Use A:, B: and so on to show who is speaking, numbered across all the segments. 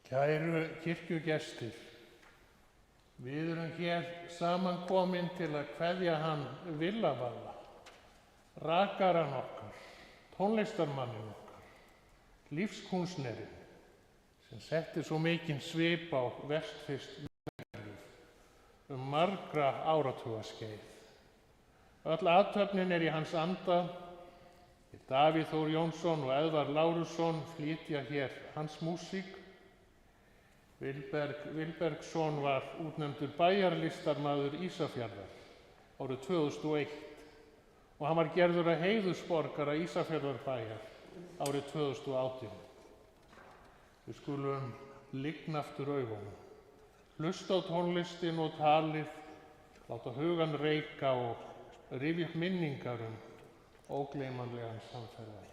A: Kæru kirkjugestir, við erum hér samankomin til að kveðja hann Villa Valla, rakarann okkar, tónlistarmannin okkar, lífskúnsnerinn, sem setti svo mikinn svip á vestfirskt menningarlíf margra áratuga skeið. Öll athöfnin í hans anda. Davíð Þór Jónsson og Eðvarð Lárusson flytja hér hans músík. Vilbergsson var útnefndur bæjarlistarmaður Ísafjarðar árið 2001 og hann var gerður að heiðursborgara Ísafjarðarbæjar árið 2018. Við skulum lygna aftur augunum, hlusta á tónlistin og talið, láta hugan reika og rifja upp minningar ógleymanlegan samferða.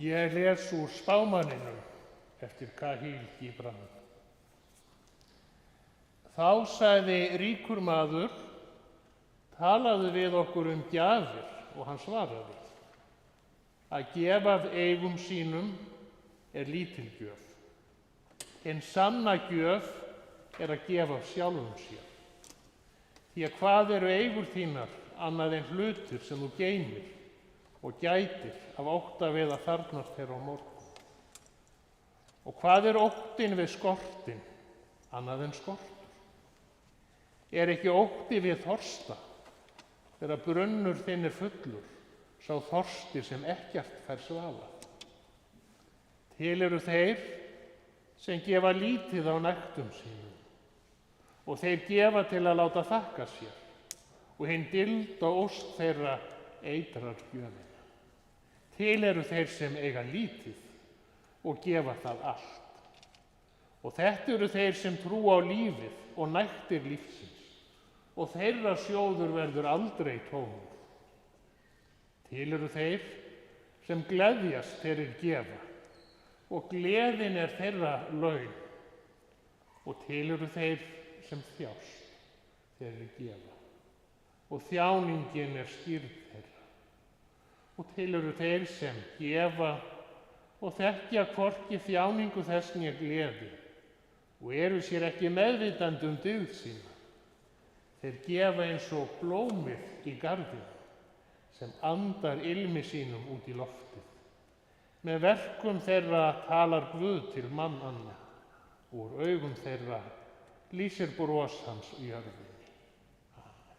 A: Ég les úr Spámanninum eftir Kahil Gibran. Þá sagði ríkur maður, talaðu við okkur gjafir, og hann svaraði, að gefa af eigum sínum lítil gjöf. Hin sanna gjöf að gefa af sjálfum sér. Því að hvað eru eigur þínar annað en hlutir sem þú geymir og gætir af ótta við að þarfnast þeirra á morgun? Og hvað er óttinn við skortinn annað en skortur? Er ekki ótti við þorsta þegar brunnur þinn fullur, sá þorsti sem ekkert fær svalað? Til eru þeir sem gefa lítið á nektum sínum og þeir gefa til að láta þakka sér og hinn dylda ósk þeirra eitrar gjöfina. Til eru þeir sem eiga lítið og gefa það allt. Og þetta eru þeir sem trúa á lífið og nægtir lífsins og þeirra sjóður verður aldrei tómur. Til eru þeir sem gleðjast þeir gefa og gleðin þeirra laun. Og til eru þeir sem þjást þeir gefa og þjáningin skírð þeirra. Og til eru þeir sem gefa og þekkja hvorki þjáningu þess né gleði og eru sér ekki meðvitandi dygð sína. Þeir gefa eins og blómið í garðinum sem andar ilmi sínum út í loftið. Með verkum þeirra talar Guð til mannanna og úr augum þeirra lýsir bros hans í jörðinni.
B: Amen.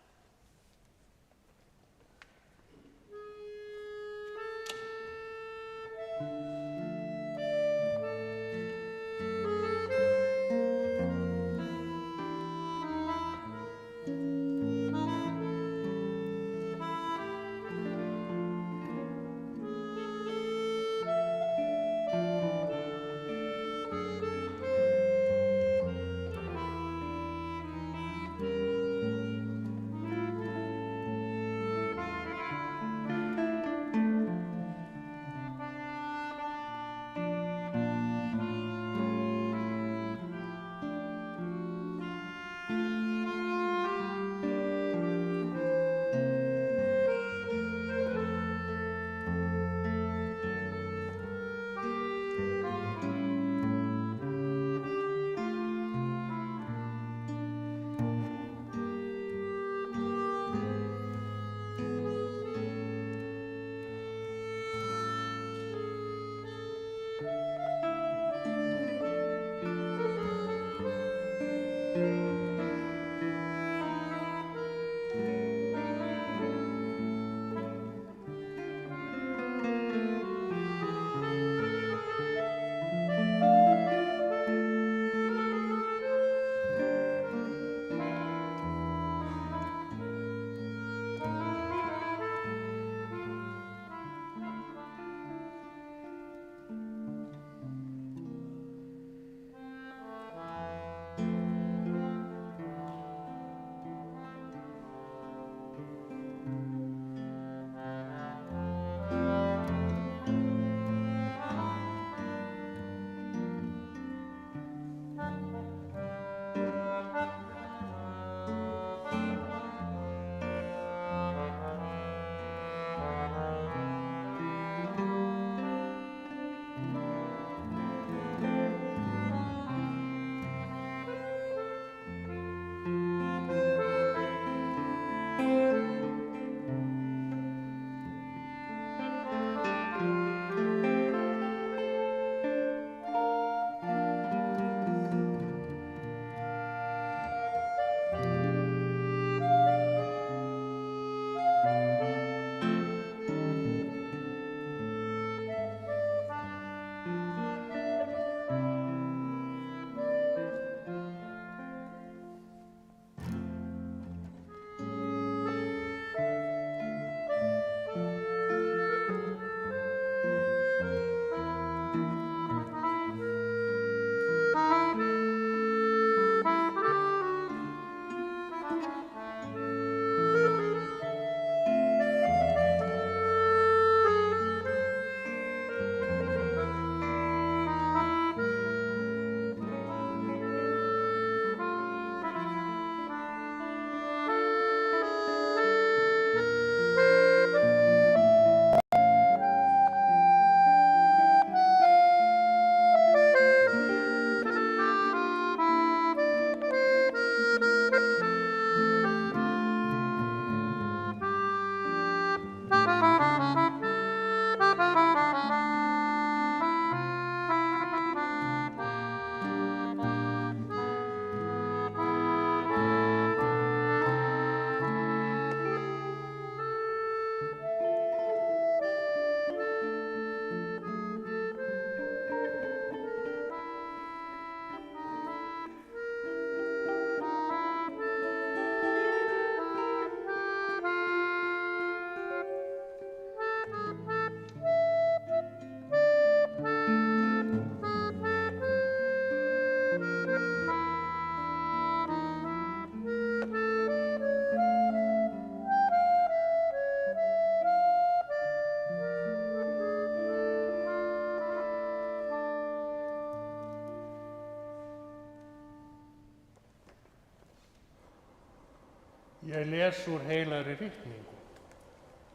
A: Ég les úr heilagri ritningu.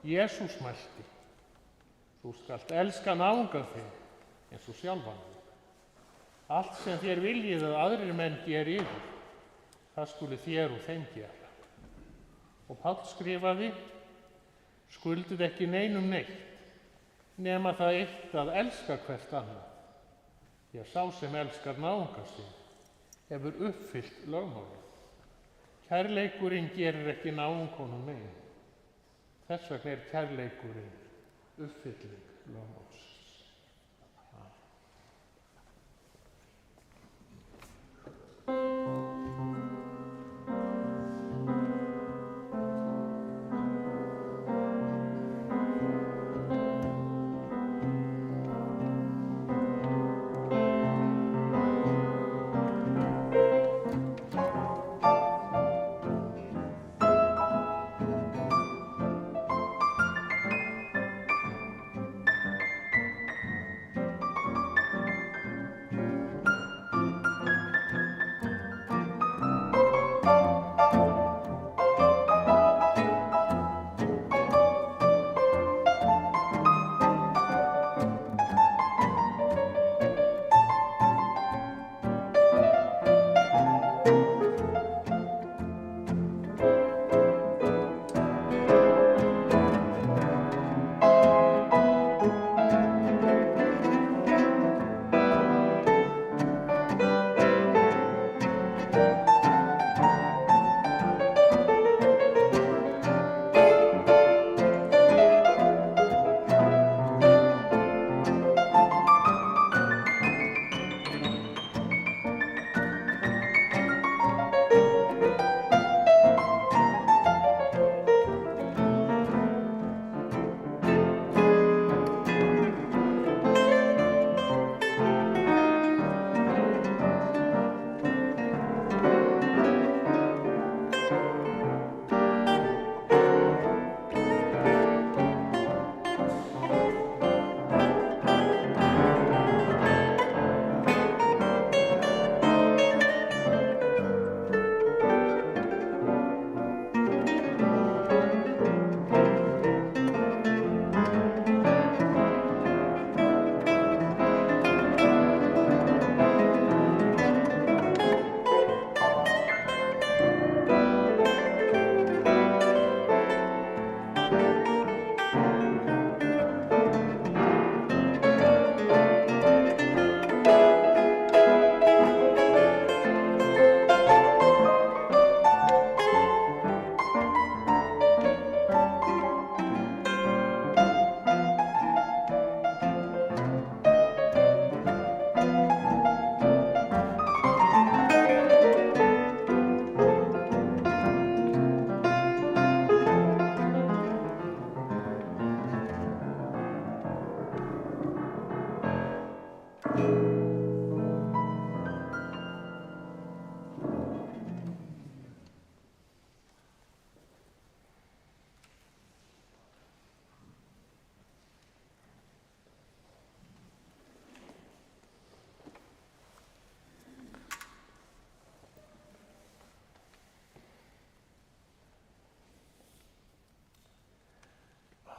A: Jesús mælti: Þú skalt elska náunga þinn eins og sjálfan þig. Allt sem þér viljið að aðrir menn geri yður, það skuli þér og þeim gera. Og Páll skrifaði: Skuldið ekki neinum neitt, nema það eitt að elska hvert annað. Því að sá sem elskar náunga sinn hefur uppfyllt lögmálið. Kærleikurinn gerir ekki náunganum mein. Þess vegna kærleikurinn uppfylling lögmálsins.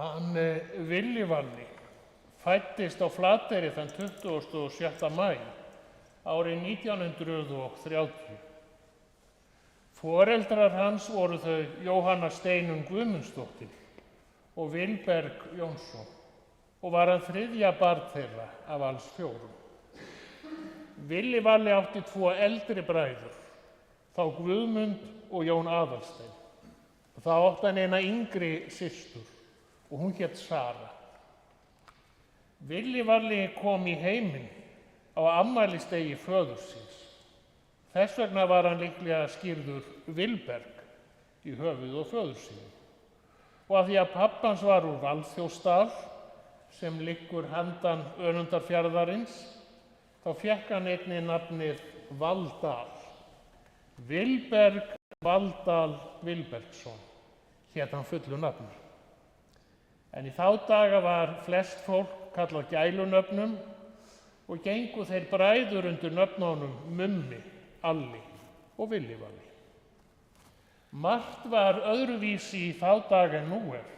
A: Hann Villi Valli fæddist á Flateyri þann 26. maí árið 1930. Foreldrar hans voru þau Jóhanna Steinunn Guðmundsdóttir og Vilberg Jónsson og var hann 3. barn þeirra af alls 4. Villi Valli átti 2 eldri bræður, þá Guðmund og Jón Aðalstein. Þá átti hann eina yngri systur og hún hét Sara. Villi Valli kom í heiminn á afmælisdegi föður síns. Þess vegna var hann líklega skírður Vilberg í höfuð og föður sínu. Og af því að pappans var úr Valþjófsdal, sem liggur handan Önundarfjarðarins, þá fékk hann einnig nafnið Valdal. Vilberg Valdal Vilbergsson hét hann fullu nafni. En í þá daga var flest fólk kallað gælunöfnum og gengu þeir bræður undir nöfnunum Mummi, Alli og Villi Valli. Margt var öðruvísi í þá daga en nú er.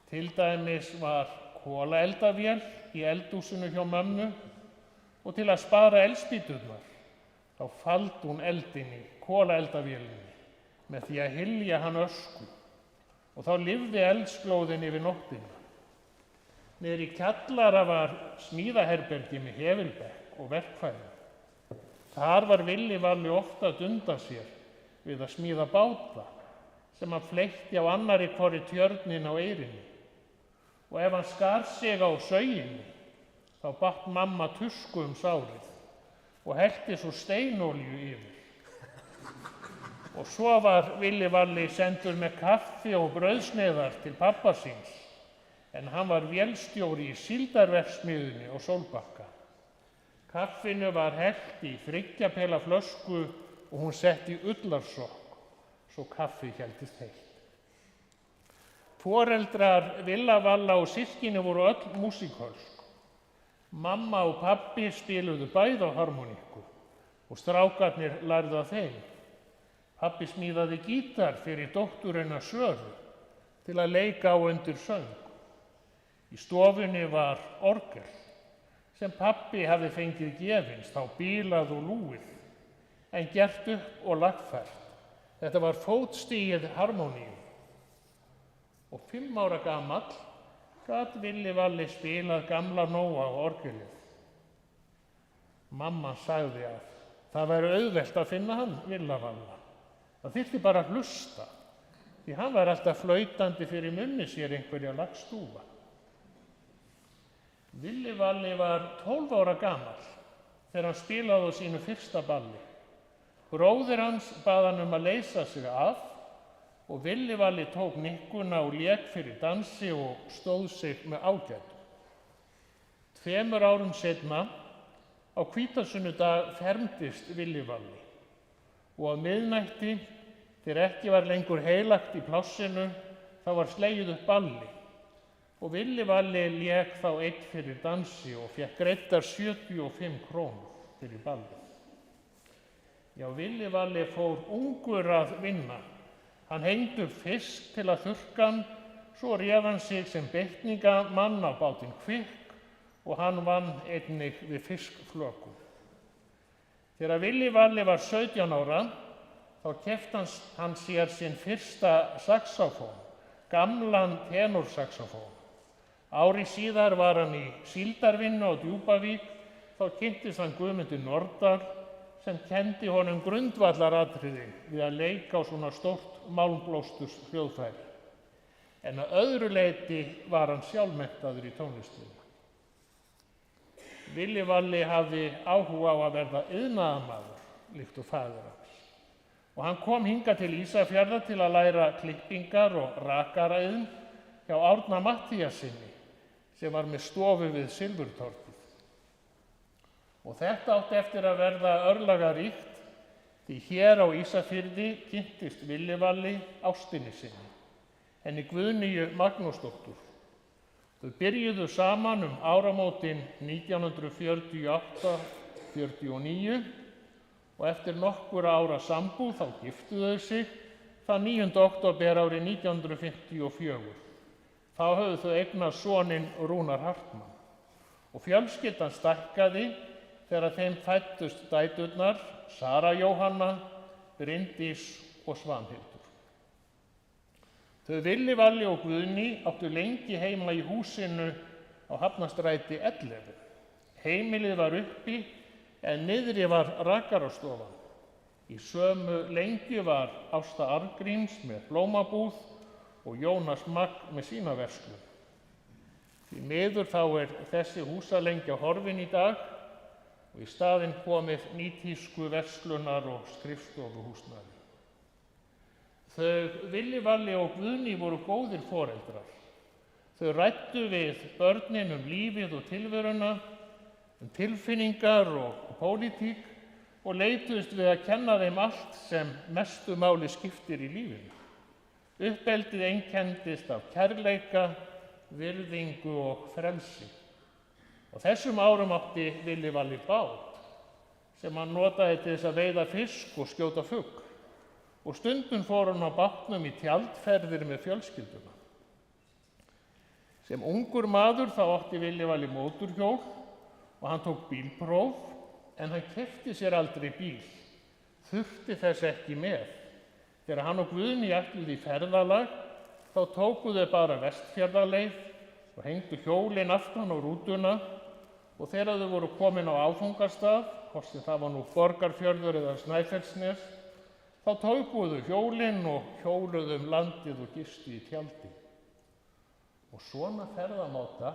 A: Til dæmis var kolaeldavél í eldhúsinu hjá mömmu og til að spara eldspýturnar þá faldi hún eldinn í kolaeldavélinni með því að hylja hann ösku og þá lifði eldsglóðin yfir nóttina. Niðri í kjallara var smíðaherbergi með hefilbekk og verkfæri. Þar var Villi Valli ofta að dunda sér við að smíða báta sem hann fleytti á annarri hvorri tjörnin á eyrinni. Og ef hann skar sig á sauginni, þá batt mamma tusku sárið og hellti svo steinolíu yfir. Og svo var Villi Valli sendur með kaffi og brauðsneiðar til pabba síns, en hann var vélstjóri í síldarverksmiðjunni á Sólbakka. Kaffinu var hellt í 3 pela flösku og hún sett í ullarsokk, svo kaffi héldist heitt. Foreldrar Villa Valla og systkini voru öll músíkölsk. Mamma og pabbi spiluðu bæði á harmoníku og strákarnir lærðu af þeim. Pabbi smíðaði gítar fyrir dótturina Söru til að leika á undir söng. Í stofunni var orgel sem pabbi hafði fengið gefins, þá bílað og lúið, en gert upp og lagfært. Þetta var fótstigið harmoníu. Og 5 ára gamall gat Villi Valli spilað Gamla Nóa á orgelið. Mamma sagði að það væri auðvelt að finna hann, Villa Valla. Það þyrfti bara að hlusta, því hann var alltaf flautandi fyrir munni sér einhverja lagstúfa. Villi Valli var 12 ára gamall þegar hann spilaði á sínu fyrsta balli. Bróðir hans bað hann að leysa sig af og Villi Valli tók nikkuna og lék fyrir dansi og stóð sig með ágætu. 2 árum seinna, á hvítasunnudag, fermdist Villi Valli og að miðnætti, þegar ekki var lengur heilagt í plássinu, þá var slegið upp balli og Villi Valli lék þá einn fyrir dansi og fékk greiddar 75 krónur fyrir ballið. Já, Villi Valli fór ungur að vinna. Hann hengdi upp fisk til að þurrka hann, svo réð hann sig sem beitningamann á bátinn Kvikk og hann vann einnig við fiskflökum. Þegar Villi Valli var 17 ára, þá keypti hann sér sinn fyrsta saxófón, gamlan tenorsaxófón. Ári síðar var hann í síldarvinnu á Djúpavík, þá kynntist hann Guðmundi Nordal sem kenndi honum grundvallaratriði við að leika á svona stórt málmblósturs hljóðfæri. En að öðru leyti var hann sjálfmenntaður í tónlistinni. Villi Valli hafði áhuga á að verða iðnaðarmaður, líkt og faðir hans. Og hann kom hingað til Ísafjarðar til að læra klippingar og rakara'iðn hjá Árna Matthíassyni, sem var með stofu við Silfurtorgið. Og þetta átti eftir að verða örlagaríkt, því hér á Ísafirði kynntist Villi Valli ástinni sinni, henni Guðnýju Magnúsdóttur. Þau byrjuðu saman áramótin 1948-49 og eftir nokkurra ára sambúð þá giftu þau sig þann 9. október árið 1954. Þá höfðu þau eignast soninn Rúnar Hartmann og fjölskyldan stækkaði þegar þeim fæddust dæturnar Sara Jóhanna, Bryndís og Svanhildur. Þau Villi Valli og Guðný áttu lengi heima í húsinu á Hafnarstræti 11. Heimilið var uppi en niðri var rakarastofan. Í sömu lengju var Ásta Arngríms með blómabúð og Jónas Magg með sína verslun. Því miður þá þessi húsalengja horfin í dag og í staðinn komið nýtísku verslunar og skrifstofuhúsnæði. Þau Villi Valli og Guðný voru góðir foreldrar. Þau ræddu við börnin lífið og tilveruna, tilfinningar og pólitík og leituðust við að kenna þeim allt sem mestu máli skiptir í lífinu. Uppeldið einkenndist af kærleika, virðingu og frelsi. Og þessum árum átti Villi Valli bát sem hann notaði til þess að veiða fisk og skjóta fugl. og stundum fór hann á bátnum í tjaldferðir með fjölskylduna. Sem ungur maður þá átti Villi Valli mótorhjól og hann tók bílpróf, en hann keypti sér aldrei bíl, þurfti þess ekki með. Þegar hann og Guðný ætluðu í ferðalag þá tóku þau bara Vestfjarðaleið og hengdu hjólin aftan á rútuna, og þegar þau voru komin á áfangastað, hvort sem það var nú Borgarfjörður eða Snæfellsnes, þá tókuðu hjólin og hjóluðu landið og gistu í tjaldi. Og svona ferðamáta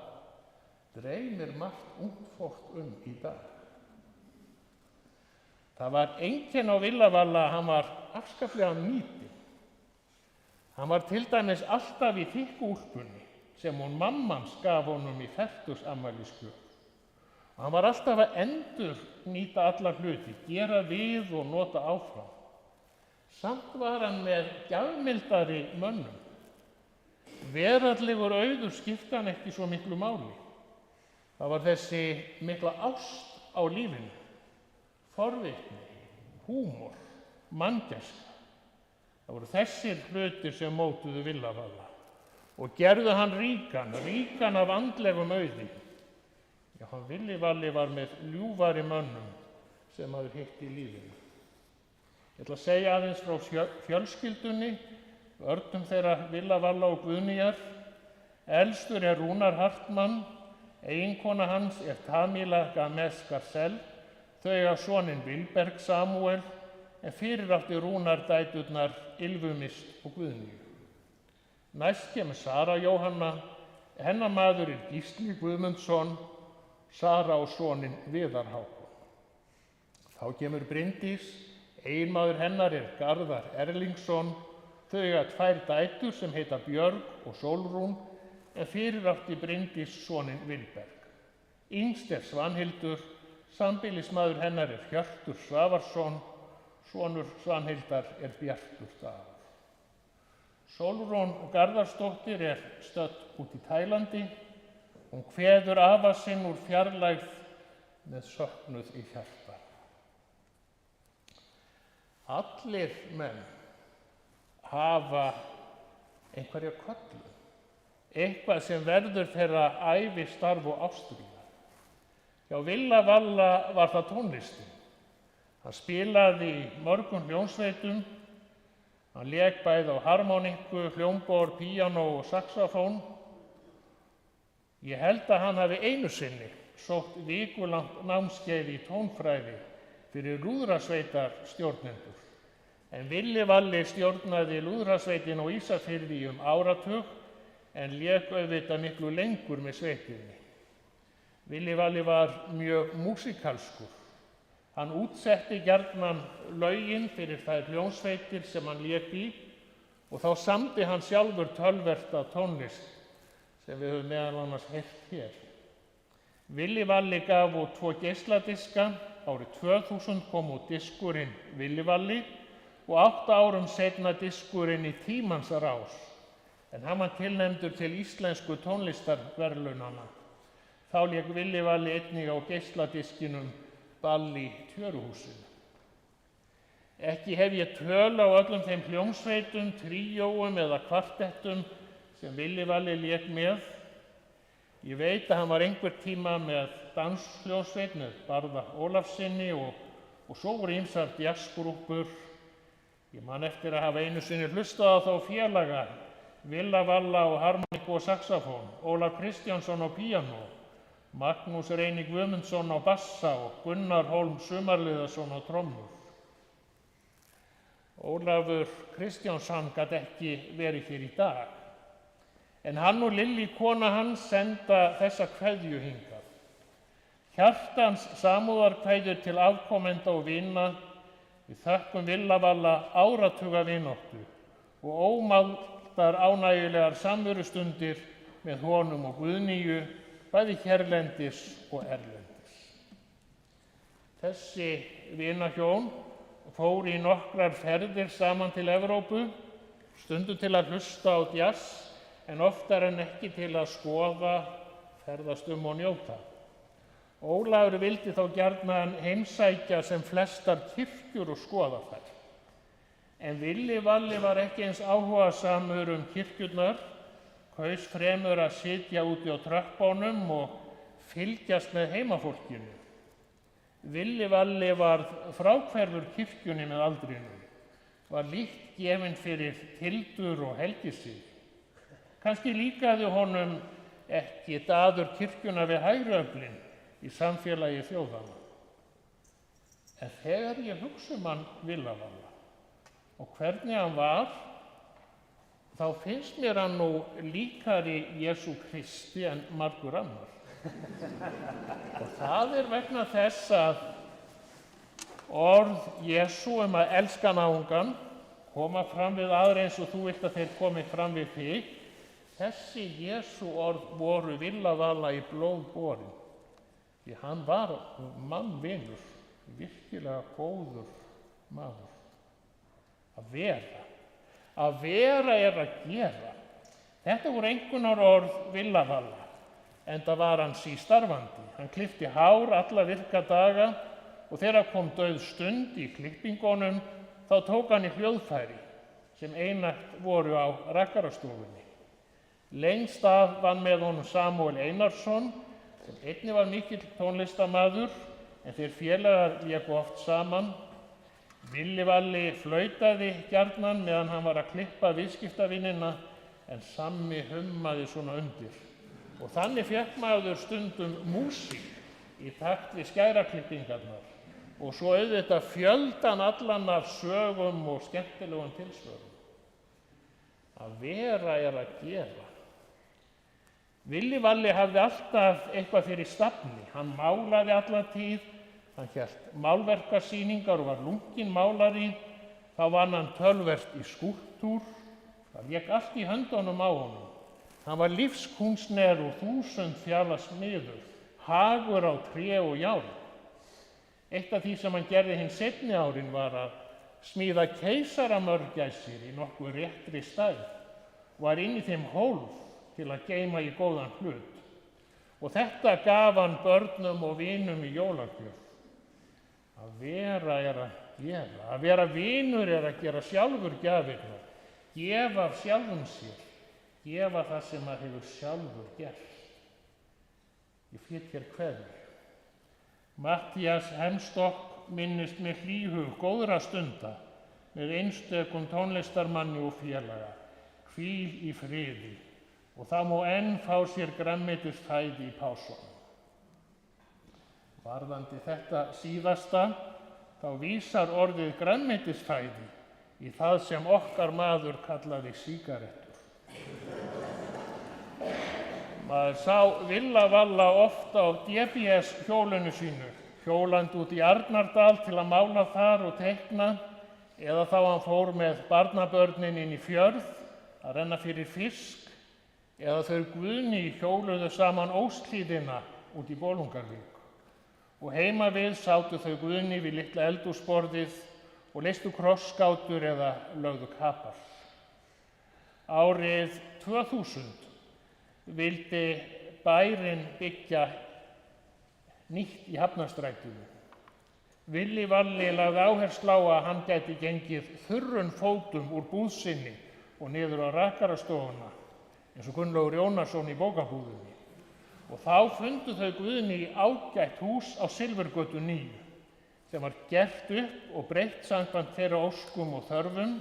A: dreymir margt ungt fólk í dag. Það var einkenni á Villa Valla að hann var afskaplega nýtinn. Hann var til dæmis alltaf í þykku úlpunni sem hún mammans gaf honum í fertugsafmælisgjöf. Og hann var alltaf að endurnýta alla hluti, gera við og nota áfram. Samt var hann með gjafmildari mönnum. Veraldlegur auður skipti hann ekki svo miklu máli. Það var þessi mikla ást á lífinu, forvitni, húmor, manngæska. Það voru þessir hlutir sem mótuðu Villa Valla og gerðu hann ríkan af andlegum auði. Já, hann Villi Valli var með ljúfari mönnum sem maður hitti í lífinu. Ég ætla að segja aðeins frá fjölskyldunni, börnum þeirra Villa Valla og Guðnýjar. Elstur er Rúnar Hartmann, eiginkona hans er Tamila Games Garcell. Þau eiga soninn Vilberg Samúel, en fyrir átti Rúnar dæturnar Ylfumist og Guðnýju. Næst kemur Sara Jóhanna, hennar maður er Gísli Guðmundsson, Sara og soninn Viðar Hákon. Þá kemur Bryndís, eiginmaður hennar er Garðar Erlingsson. Þau eiga 2 dætur sem heita Björg og Sólrún, en fyrir átti Bryndís soninn Vilberg. Yngst er Svanhildur, sambýlismaður hennar er Hjörtur Svavarsson, sonur Svanhildar er Bjartur Dagur. Sólrún Garðarsdóttir er stödd út í Tælandi. Hún kveður afa sinn úr fjarlægð með söknuð í hjarta. Allir menn hafa einhverja kollu, eitthvað sem verður þeirra ævi, starf og ástríða. Hjá Villa Valla var það tónlistin. Hann spilaði í mörgum hljómsveitum. Hann lék bæði á harmónikku, hljómborð, píanó og saxofón. Ég held að hann hafi einu sinni sótt vikulangt námskeið í tónfræði fyrir lúðrasveitarstjórnendur. En Villi Valli stjórnaði lúðrasveitin á Ísafirði áratug, en lék auðvitað miklu lengur með sveitinni. Villi Valli var mjög músíkalskur. Hann útsetti gjarnan lögin fyrir þær hljómsveitir sem hann lék í, og þá samdi hann sjálfur töluvert af tónlist sem við höfum meðal annars heyrt hér. Villi Valli gaf út 2 geisladiska. Árið 2000 kom út diskurinn Villi Valli og 8 árum seinna diskurinn Í tímans rás, en hann var tilnefndur til íslensku tónlistarverðlaunanna. Þá lék Villi Valli einnig á geisladiskinum Ball í Tjöruhúsinu. Ekki hef ég töl á öllum þeim hljómsveitum, tríóum eða kvartettum sem Villi Valli lék með. Ég veit að hann var einhver tíma með danshljómsveit með Barða Ólafssyni og svo voru ýmsar jazzgrúppur. Ég man eftir að hafa einu sinni hlustað á þá félaga, Villa Valla á harmonikku og saxofón, Ólaf Kristjánsson á píanó, Magnús Reyni Guðmundsson á bassa og Gunnar Hólm Sumarliðason á trommur. Ólafur Kristjánsson gat ekki verið hér í dag, en hann og Lilli kona hans senda þessa kveðju hingað. Hjartans samúðarkveðjur til afkomenda og vina. Við þökkum Villa Valla áratuga vináttu og ómældar ánægjulegar samverustundir með honum og Guðnýju, bæði hérlendis og erlendis. Þessi vinahjón fór í nokkrar ferðir saman til Evrópu, stundum til að hlusta á djass, en oftar en ekki til að skoða, ferðast og njóta. Ólafur vildi þá gjarnan heimsækja sem flestar kirkjur og skoða þær. En Villi Valli var ekki eins áhugasamur kirkjurnar, kaus fremur að sitja úti á tröppunum og fylgjast með heimafólkinu. Villi Valli var fráhverfur kirkjunni með aldrinum, var lítt gefinn fyrir tildur og helgisig. Kannski líkaði honum ekki daður kirkjuna við hægri öflin í samfélagi þjóðanna. En þegar ég hugsa hann Villa Valla og hvernig hann var, þá finnst mér hann nú líkari Jesú Kristi en margur annar. Og það vegna þess að orð Jesú að elska náungan koma fram við aðra eins og þú vilt að þeir komi fram við þig. Þessi Jesú orð voru Villa Valla í blóð borin. Því hann var mannvinur, virkilega góður maður. Að vera að gera. Þetta voru einkunnarorð Villa Valla, enda var hann sístarfandi. Hann klippti hár alla virka daga og þegar kom dauð stund í klippingunum, þá tók hann í hljóðfæri sem einatt voru á rakarastofunni. Lengst af var með honum Samúel Einarsson, sem einnig var mikill tónlistarmaður, en þeir félagar léku oft saman. Villi Valli flautaði gjarnan meðan hann var að klippa viðskiptavinina, en Sammi hummaði svona undir. Og þannig fékk maður stundum músík í takt við skæraklippingarnar og svo auðvitað fjöldan allan af sögum og skemmtilegum tilsvörum. Að vera að gera. Villi Valli hafði alltaf eitthvað fyrir stafni. Hann málaði alla tíð, hann hélt málverkasýningar og var lunkinn málari. Þá vann hann töluvert í skúlptúr. Það lék allt í höndunum á honum. Hann var lífskúnstner og 1000 fjala smiður, hagur á tré og járn. Eitt af því sem hann gerði hinn seinni árin var að smíða keisaramörgæsir í nokkuð réttri stærð, var inn í þeim hólf til að geyma í góðan hlut. Og þetta gaf hann börnum og vinum í jólagjöf. Að vera að gera. Að vera vinur að gera sjálfur gjafirnar. Gefa af sjálfum sér. Gefa það sem maður hefur sjálfur gert. Ég flyt hér kveðjur. Matthías Hemstokk minnist með hlýhug góðra stunda með einstökum tónlistarmanni og félaga. Hvíl í friði. Og það má enn fá sér grænmetisfæði í pásunum. Varðandi þetta síðasta, þá vísar orðið grænmetisfæði í það sem okkar maður kallaði sígarettur. Maður sá Villa Valla ofta á DBS hjólinu sínu, hjólandi út í Arnardal til að mála þar og teikna, eða þá hann fór með barnabörnin inn í fjörð að renna fyrir fisk, eða þau Guðni hjóluðu saman Óshlíðina út í Bolungarvík. Og heima við sátu þau Guðni við litla eldhúsborðið og leystu krossgátur eða lögðu kapar. Árið 2000 vildi bærinn byggja nýtt í Hafnarstrætinu. Villi Valli lagði áherslu á að hann gæti gengið þurrun fótum úr búð sinni og niður á rakarastofuna, eins og Gunnlaugur Jónasson í bókabúðinni. Og þá fundu þau Guðni í ágætt hús á Silfurgötu 9, sem var gert upp og breytt samkvæmt þeirra óskum og þörfum,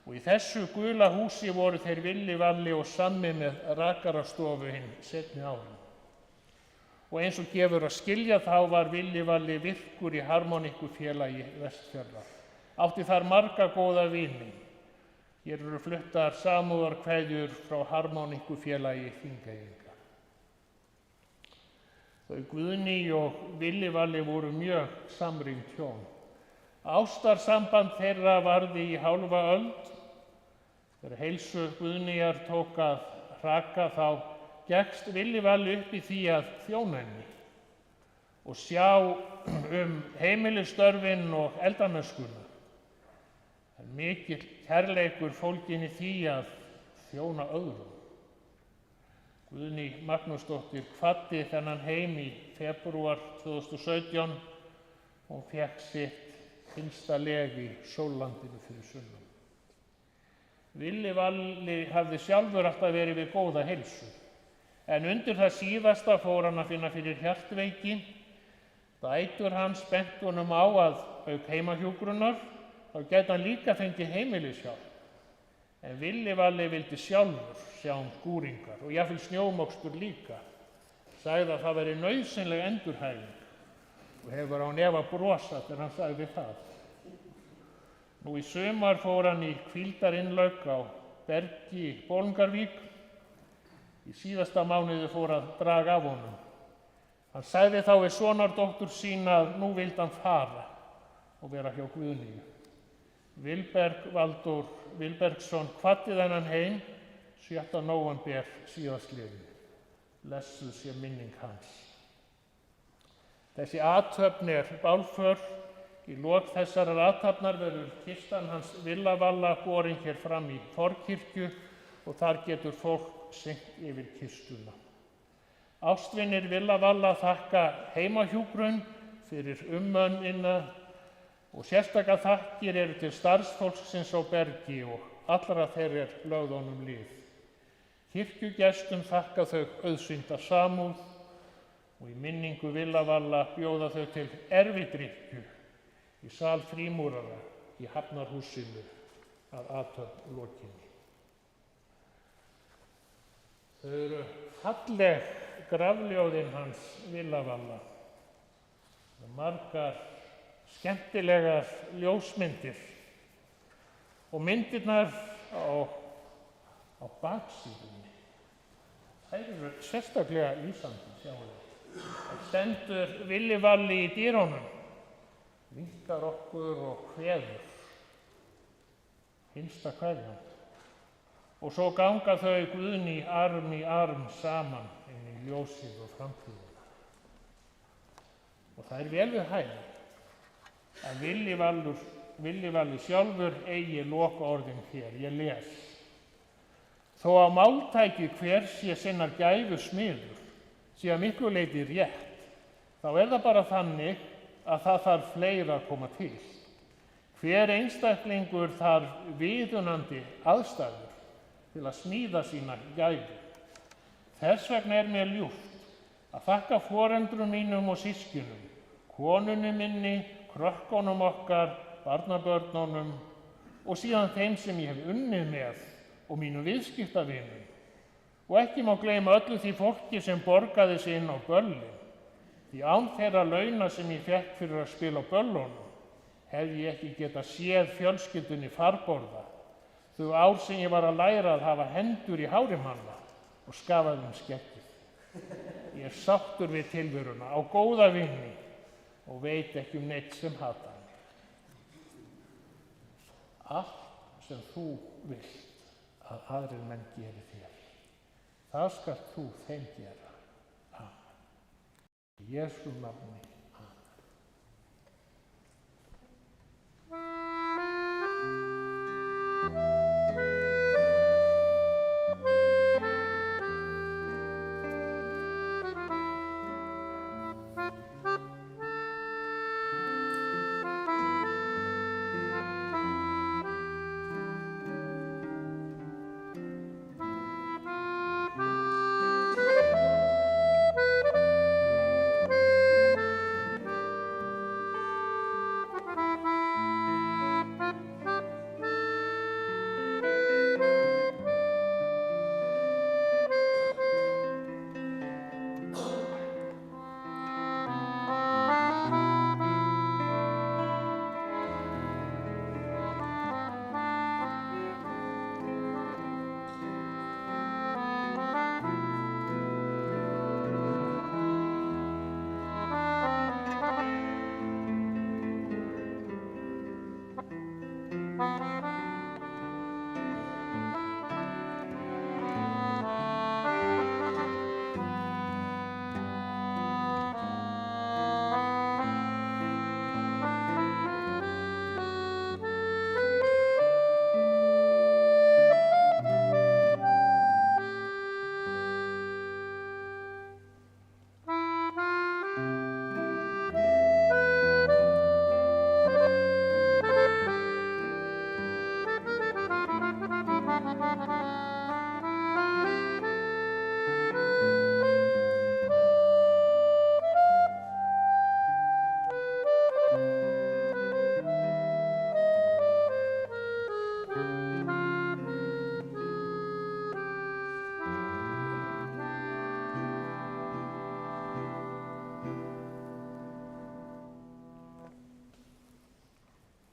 A: og í þessu gula húsi voru þeir Villi Valli og Sammi með rakarastofu hinn seinni árin. Og eins og gefur að skilja þá var Villi Valli virkur í harmoníkufélagi Vestfjarðar. Átti þar marga góða vini. Hér eru fluttar samúðarkveðjur frá harmoníkufélagi Þingeyinga. Þau Guðni og Villi Valli voru mjög samrýmt hjón. Ástarsamband þeirra varði í hálfa öld. Þegar heilsu Guðnýjar tók að hraka þá gekkst Villi Valli upp í því að þjóna henni og sjá heimilisstörfin og eldamennskuna. Það er mikill kærleikur fólginn í því að þjóna öðrum. Guðný Magnúsdóttir kvaddi þennan heim í febrúar 2017. Hún fékk sitt hinsta leg í sóllandinu fyrir sunnan. Villi Valli hafði sjálfur alltaf verið við góða heilsu, en undir það síðasta fór hann að finna fyrir hjartveiki. Dætur hans bentu honum á að auk heimahjúkrunar þá gæti hann líka fengið heimilishjálp. En Villi Valli vildi sjálfur sjá skúringar og jafnvel snjómokstur líka. Sagði að það væri nauðsynleg endurhæfing og hefur án efa brosað þegar hann sagði það. Nú í sumar fór hann í hvíldarinnlaug á Bergi í Bolungarvík. Í síðasta mánuði fór að draga af honum. Hann sagði þá við sonardóttur sína að nú vildi hann fara og vera hjá Guðnýju. Vilberg Valdur Vilbergsson kvaddi þennan heim 7. nóvember síðastliðinn. Blessuð sé minning hans. Þessi athöfn bálför. Í lok þessarar athafnar verður kistan hans Villa Valla borin hér fram í forkirkju og þar getur fólk syngt yfir kistuna. Ástvinir Villa Valla þakka heimahjúkrun fyrir ummönnina og sérstakar þakkir eru til starfsfólksins á Bergi og allra þeirra lögð honum lið. Kirkjugestum þakka þau auðsýnda samúð og í minningu Villa Valla bjóða þau til erfidrykkju í sal frímúrara í Hafnarhúsinu að athöfn lokinni. Þau eru falleg grafljóðin hans Villa Valla. Margar skemmtilegar ljósmyndir og myndirnar á baksíðunni. Þær eru sérstaklega lýsandi, sjáum við. Það stendur Villi Valli í dyrunum, vinkar okkur og kveður, hinsta kveðjan. Og svo ganga þau Guðný arm í arm saman inn í ljósið og framtíðina. Og það vel við hæfi að Villi Valli sjálfur eigi lokaorðin hér, ég les. Þó að máltæki hver sé sinnar gæfu smiður, sé að miklu leyti rétt, þá það bara þannig að það þarf fleira að koma til. Hver einstaklingur þarf viðunandi aðstæður til að smíða sína gæfu. Þess vegna mér ljúft að þakka foreldrum mínum og systkinum, konunni minni, krökkunum okkar, barnabörnunum og síðan þeim sem ég hef unnið með og mínum viðskiptavinum. Og ekki má gleyma öllu því fólki sem borgaði sig inn á böllin. Því án þeirra launa sem ég fékk fyrir að spila á böllunum hefði ég ekki getað séð fjölskyldunni farborða. Þau ár sem ég var að læra að hafa hendur í hári manna og skafaði skeggið. Ég sáttur við tilveruna, á góða vini og veit ekki neitt sem hata mig. Allt sem þú vilt að aðrir menn geri þér, það skalt þú þeim gera. Amen. Í Jesú nafni.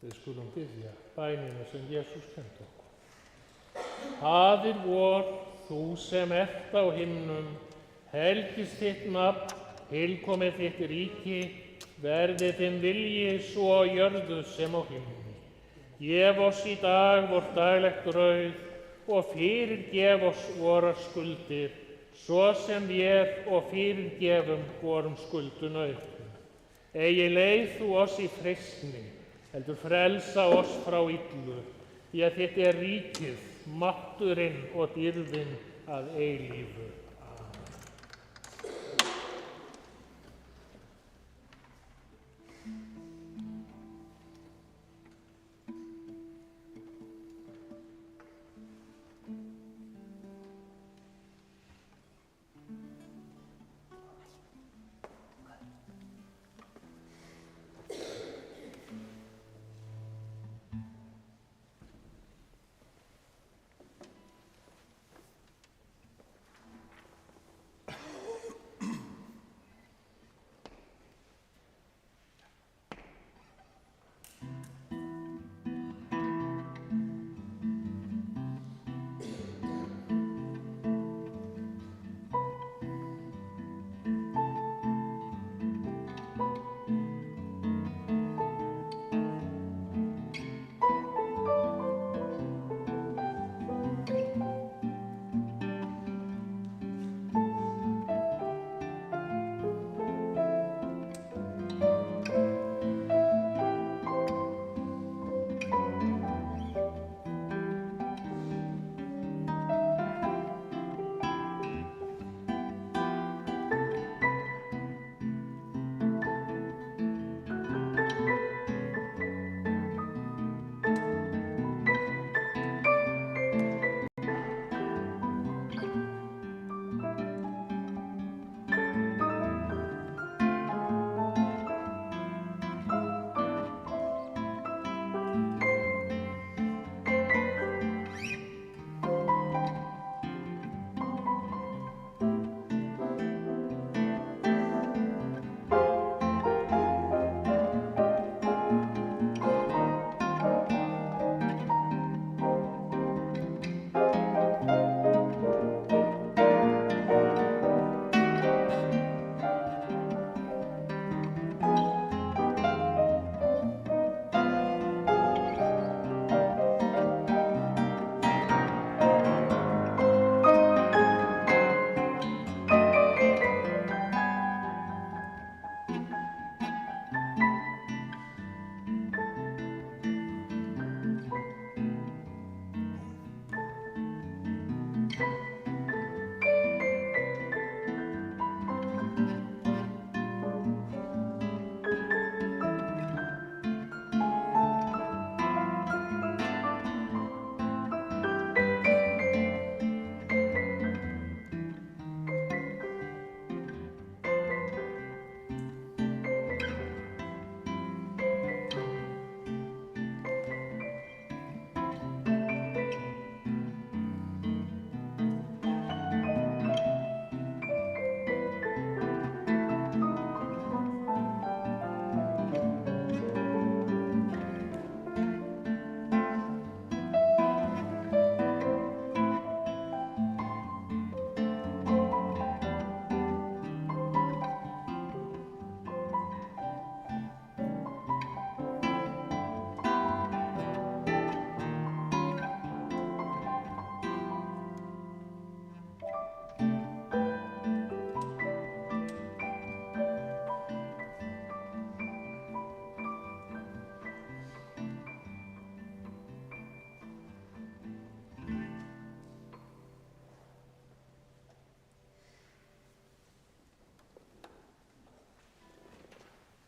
A: Við skulum biðja bænina sem Jesús kenndi okkur. Faðir vor, þú sem ert á himnum, helgist þitt nafn, tilkomið þitt ríki, verði þinn vilji svo á jörðu sem á himni. Gef oss í dag vort daglegt brauð og fyrirgef oss vorar skuldir, svo sem við og fyrirgefum vorum skuldunauðum. Eigi leið þú oss í freistni, heldur frelsa oss frá illu, því að þitt er ríkið, mátturinn og dýrðin að eilífu.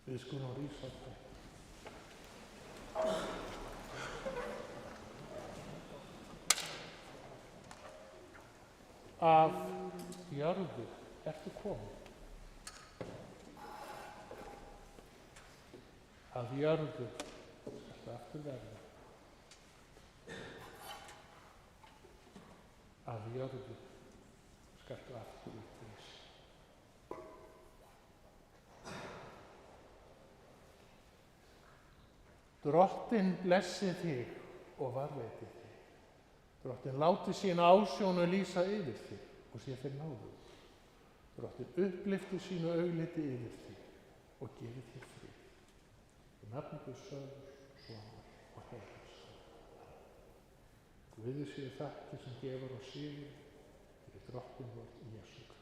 A: Við skulum rísa upp. Af jörðu ertu komin. Af jörðu ertu aftur verða. Af jörðu skaltu aftur upprís. Drottinn blessi þig og varveiti þig. Drottinn láti sína ásjónu lýsa yfir þig og sé þér náðugur. Drottinn upplyfti sínu augliti yfir þig og gefi þér frið. Í nafni Guðs Föður, Sonar og Heilags Anda. Guði séu þakkir sem gefur og sigur fyrir Drottinn vor Jesú Krist.